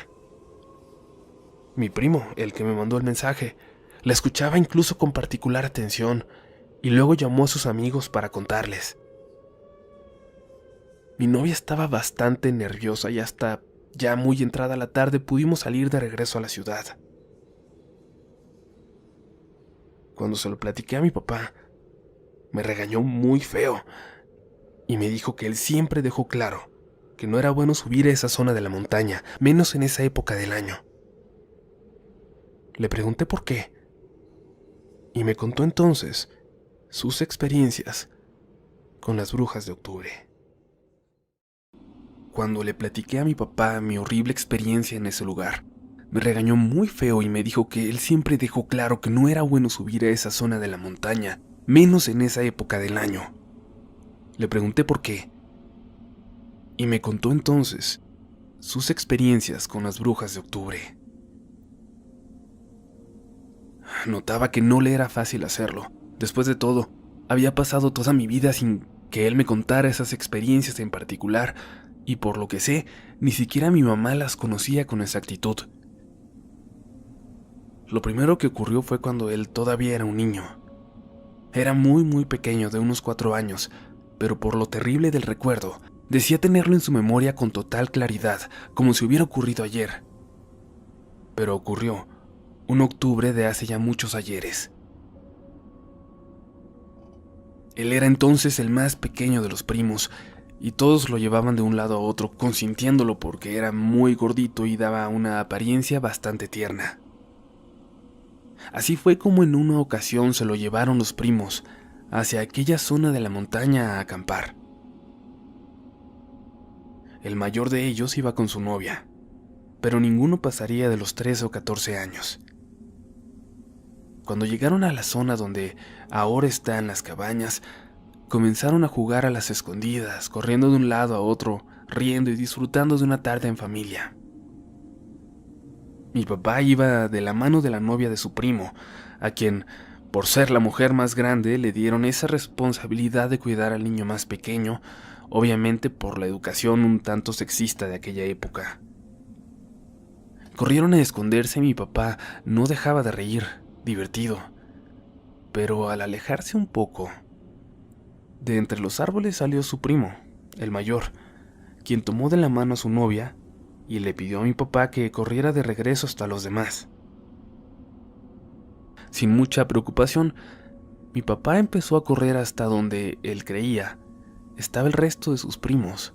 Mi primo, el que me mandó el mensaje, la escuchaba incluso con particular atención y luego llamó a sus amigos para contarles. Mi novia estaba bastante nerviosa y hasta ya muy entrada la tarde pudimos salir de regreso a la ciudad. Cuando se lo platiqué a mi papá, me regañó muy feo y me dijo que él siempre dejó claro que no era bueno subir a esa zona de la montaña, menos en esa época del año. Le pregunté por qué, y me contó entonces sus experiencias con las brujas de octubre. Cuando le platiqué a mi papá mi horrible experiencia en ese lugar, me regañó muy feo y me dijo que él siempre dejó claro que no era bueno subir a esa zona de la montaña, menos en esa época del año. Le pregunté por qué, y me contó entonces sus experiencias con las brujas de octubre. Notaba que no le era fácil hacerlo. Después de todo, había pasado toda mi vida sin que él me contara esas experiencias en particular, y por lo que sé, ni siquiera mi mamá las conocía con exactitud. Lo primero que ocurrió fue cuando él todavía era un niño. Era muy pequeño, de unos 4 años, pero por lo terrible del recuerdo, decía tenerlo en su memoria con total claridad, como si hubiera ocurrido ayer. Pero ocurrió un octubre de hace ya muchos ayeres. Él era entonces el más pequeño de los primos, y todos lo llevaban de un lado a otro, consintiéndolo porque era muy gordito y daba una apariencia bastante tierna. Así fue como en una ocasión se lo llevaron los primos hacia aquella zona de la montaña a acampar. El mayor de ellos iba con su novia, pero ninguno pasaría de los 13 o 14 años. Cuando llegaron a la zona donde ahora están las cabañas, comenzaron a jugar a las escondidas, corriendo de un lado a otro, riendo y disfrutando de una tarde en familia. Mi papá iba de la mano de la novia de su primo, a quien, por ser la mujer más grande, le dieron esa responsabilidad de cuidar al niño más pequeño, obviamente por la educación un tanto sexista de aquella época. Corrieron a esconderse y mi papá no dejaba de reír, divertido, pero al alejarse un poco, de entre los árboles salió su primo, el mayor, quien tomó de la mano a su novia y le pidió a mi papá que corriera de regreso hasta los demás. Sin mucha preocupación, mi papá empezó a correr hasta donde él creía estaba el resto de sus primos.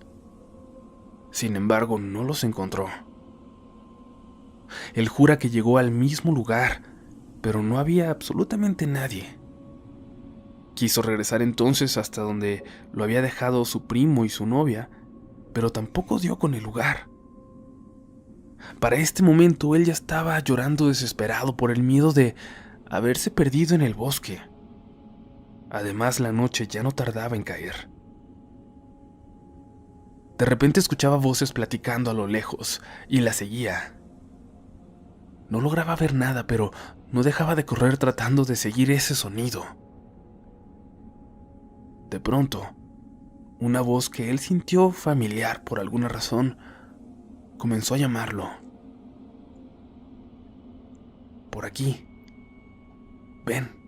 Sin embargo, no los encontró. Él jura que llegó al mismo lugar, pero no había absolutamente nadie. Quiso regresar entonces hasta donde lo había dejado su primo y su novia, pero tampoco dio con el lugar. Para este momento él ya estaba llorando desesperado por el miedo de haberse perdido en el bosque. Además, la noche ya no tardaba en caer. De repente escuchaba voces platicando a lo lejos y la seguía. No lograba ver nada, pero no dejaba de correr tratando de seguir ese sonido. De pronto, una voz que él sintió familiar por alguna razón comenzó a llamarlo. Por aquí. Ven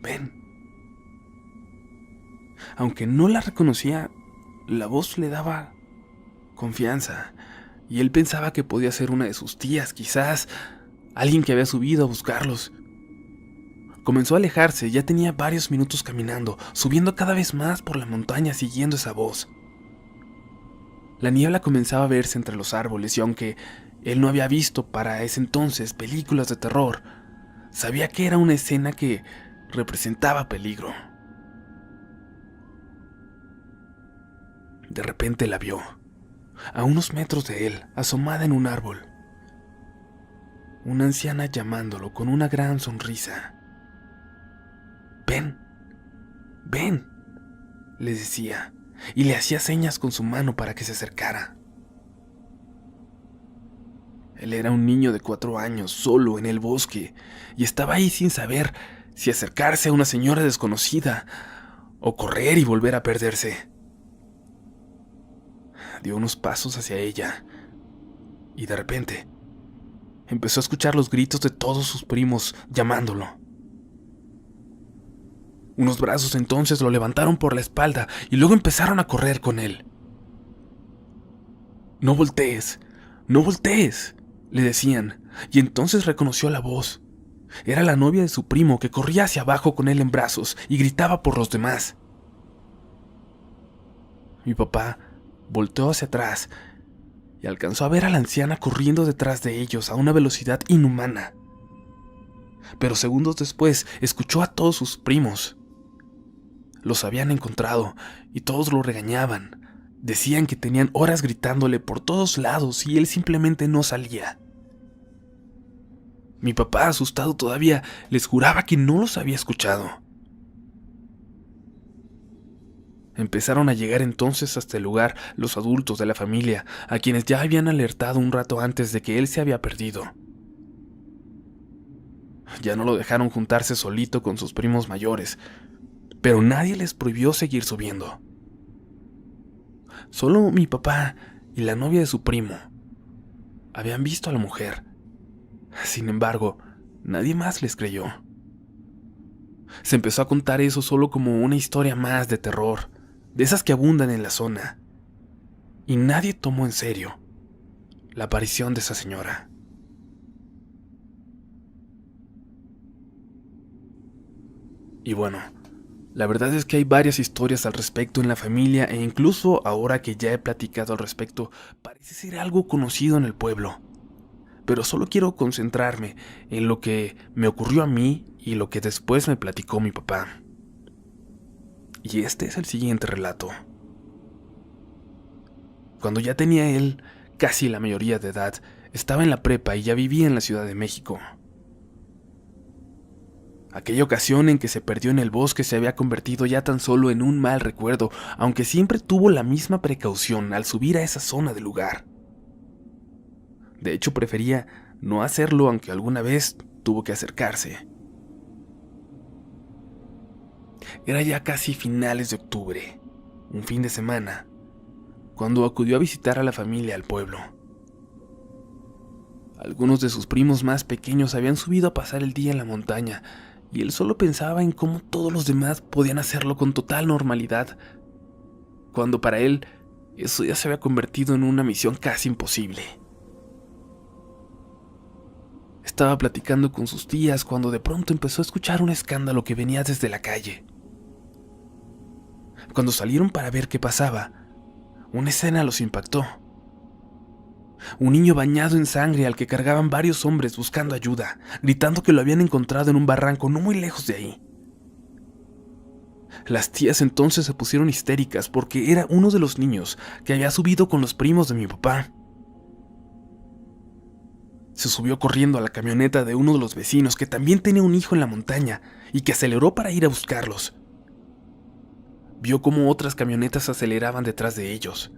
Ben. Aunque no la reconocía, la voz le daba confianza, y él pensaba que podía ser una de sus tías, quizás alguien que había subido a buscarlos. Comenzó a alejarse, ya tenía varios minutos caminando, subiendo cada vez más por la montaña siguiendo esa voz. La niebla comenzaba a verse entre los árboles y aunque él no había visto para ese entonces películas de terror, sabía que era una escena que representaba peligro. De repente la vio, a unos metros de él, asomada en un árbol. Una anciana llamándolo con una gran sonrisa. «Ven, ven», le decía, y le hacía señas con su mano para que se acercara. Él era un niño de 4 años, solo en el bosque, y estaba ahí sin saber si acercarse a una señora desconocida o correr y volver a perderse. Dio unos pasos hacia ella, y de repente empezó a escuchar los gritos de todos sus primos llamándolo. Unos brazos entonces lo levantaron por la espalda y luego empezaron a correr con él. «No voltees, no voltees», le decían, y entonces reconoció la voz. Era la novia de su primo que corría hacia abajo con él en brazos y gritaba por los demás. Mi papá volteó hacia atrás y alcanzó a ver a la anciana corriendo detrás de ellos a una velocidad inhumana. Pero segundos después escuchó a todos sus primos. Los habían encontrado y todos lo regañaban. Decían que tenían horas gritándole por todos lados y él simplemente no salía. Mi papá, asustado todavía, les juraba que no los había escuchado. Empezaron a llegar entonces hasta el lugar los adultos de la familia, a quienes ya habían alertado un rato antes de que él se había perdido. Ya no lo dejaron juntarse solito con sus primos mayores, pero nadie les prohibió seguir subiendo. Solo mi papá y la novia de su primo habían visto a la mujer. Sin embargo, nadie más les creyó. Se empezó a contar eso solo como una historia más de terror, de esas que abundan en la zona, y nadie tomó en serio la aparición de esa señora. Y bueno, la verdad es que hay varias historias al respecto en la familia e incluso ahora que ya he platicado al respecto, parece ser algo conocido en el pueblo. Pero solo quiero concentrarme en lo que me ocurrió a mí y lo que después me platicó mi papá. Y este es el siguiente relato. Cuando ya tenía él casi la mayoría de edad, estaba en la prepa y ya vivía en la Ciudad de México. Aquella ocasión en que se perdió en el bosque se había convertido ya tan solo en un mal recuerdo, aunque siempre tuvo la misma precaución al subir a esa zona del lugar. De hecho, prefería no hacerlo, aunque alguna vez tuvo que acercarse. Era ya casi finales de octubre, un fin de semana, cuando acudió a visitar a la familia al pueblo. Algunos de sus primos más pequeños habían subido a pasar el día en la montaña, y él solo pensaba en cómo todos los demás podían hacerlo con total normalidad, cuando para él eso ya se había convertido en una misión casi imposible. Estaba platicando con sus tías cuando de pronto empezó a escuchar un escándalo que venía desde la calle. Cuando salieron para ver qué pasaba, una escena los impactó. Un niño bañado en sangre al que cargaban varios hombres buscando ayuda, gritando que lo habían encontrado en un barranco no muy lejos de ahí. Las tías entonces se pusieron histéricas porque era uno de los niños que había subido con los primos de mi papá. Se subió corriendo a la camioneta de uno de los vecinos que también tenía un hijo en la montaña y que aceleró para ir a buscarlos. Vio cómo otras camionetas aceleraban detrás de ellos.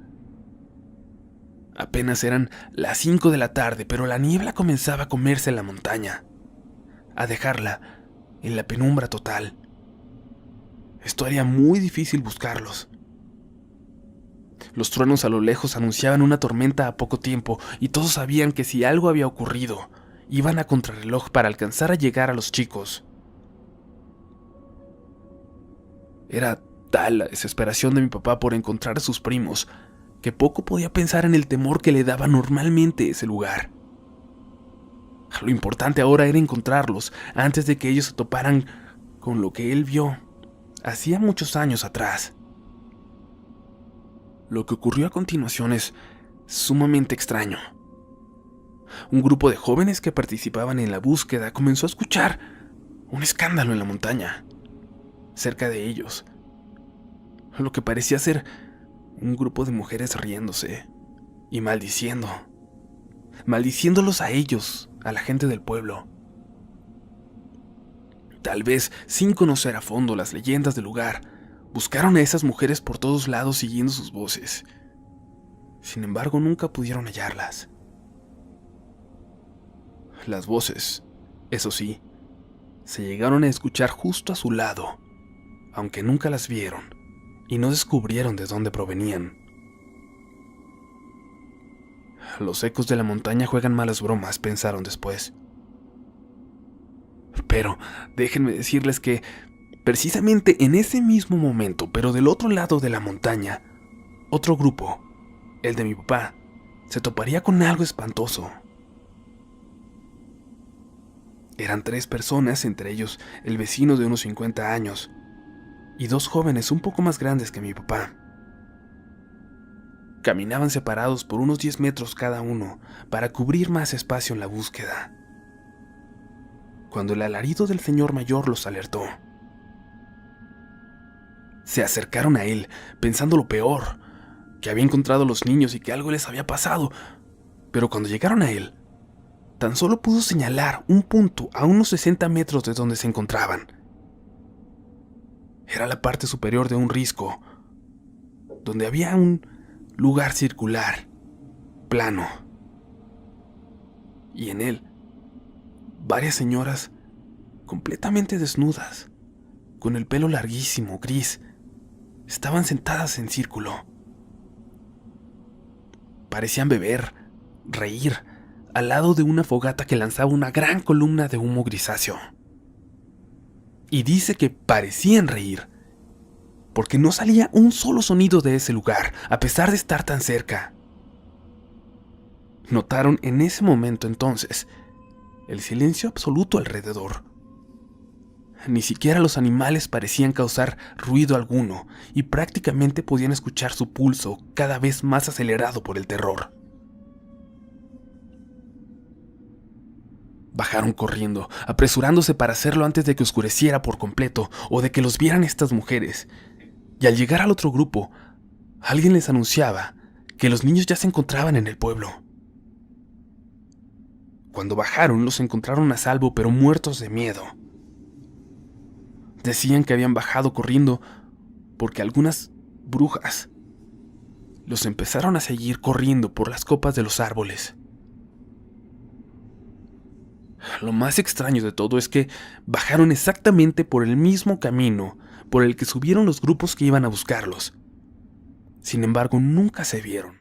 Apenas eran las 5 de la tarde, pero la niebla comenzaba a comerse la montaña, a dejarla en la penumbra total. Esto haría muy difícil buscarlos. Los truenos a lo lejos anunciaban una tormenta a poco tiempo y todos sabían que si algo había ocurrido, iban a contrarreloj para alcanzar a llegar a los chicos. Era tal la desesperación de mi papá por encontrar a sus primos, que poco podía pensar en el temor que le daba normalmente ese lugar. Lo importante ahora era encontrarlos antes de que ellos se toparan con lo que él vio hacía muchos años atrás. Lo que ocurrió a continuación es sumamente extraño. Un grupo de jóvenes que participaban en la búsqueda comenzó a escuchar un escándalo en la montaña, cerca de ellos. Lo que parecía ser un grupo de mujeres riéndose y maldiciéndolos a ellos, a la gente del pueblo. Tal vez, sin conocer a fondo las leyendas del lugar, buscaron a esas mujeres por todos lados siguiendo sus voces. Sin embargo, nunca pudieron hallarlas. Las voces, eso sí, se llegaron a escuchar justo a su lado, aunque nunca las vieron y no descubrieron de dónde provenían. Los ecos de la montaña juegan malas bromas, pensaron después. Pero déjenme decirles que, precisamente en ese mismo momento, pero del otro lado de la montaña, otro grupo, el de mi papá, se toparía con algo espantoso. Eran 3 personas, entre ellos el vecino de unos 50 años, y 2 jóvenes un poco más grandes que mi papá. Caminaban separados por unos 10 metros cada uno para cubrir más espacio en la búsqueda, cuando el alarido del señor mayor los alertó. Se acercaron a él, pensando lo peor, que había encontrado a los niños y que algo les había pasado, pero cuando llegaron a él, tan solo pudo señalar un punto a unos 60 metros de donde se encontraban. Era la parte superior de un risco, donde había un lugar circular, plano, y en él varias señoras completamente desnudas, con el pelo larguísimo, gris, estaban sentadas en círculo. Parecían beber, reír, al lado de una fogata que lanzaba una gran columna de humo grisáceo. Y dice que parecían reír, porque no salía un solo sonido de ese lugar, a pesar de estar tan cerca. Notaron en ese momento entonces el silencio absoluto alrededor. Ni siquiera los animales parecían causar ruido alguno, y prácticamente podían escuchar su pulso cada vez más acelerado por el terror. Bajaron corriendo, apresurándose para hacerlo antes de que oscureciera por completo o de que los vieran estas mujeres. Y al llegar al otro grupo, alguien les anunciaba que los niños ya se encontraban en el pueblo. Cuando bajaron, los encontraron a salvo, pero muertos de miedo. Decían que habían bajado corriendo porque algunas brujas los empezaron a seguir corriendo por las copas de los árboles. Lo más extraño de todo es que bajaron exactamente por el mismo camino por el que subieron los grupos que iban a buscarlos. Sin embargo, nunca se vieron.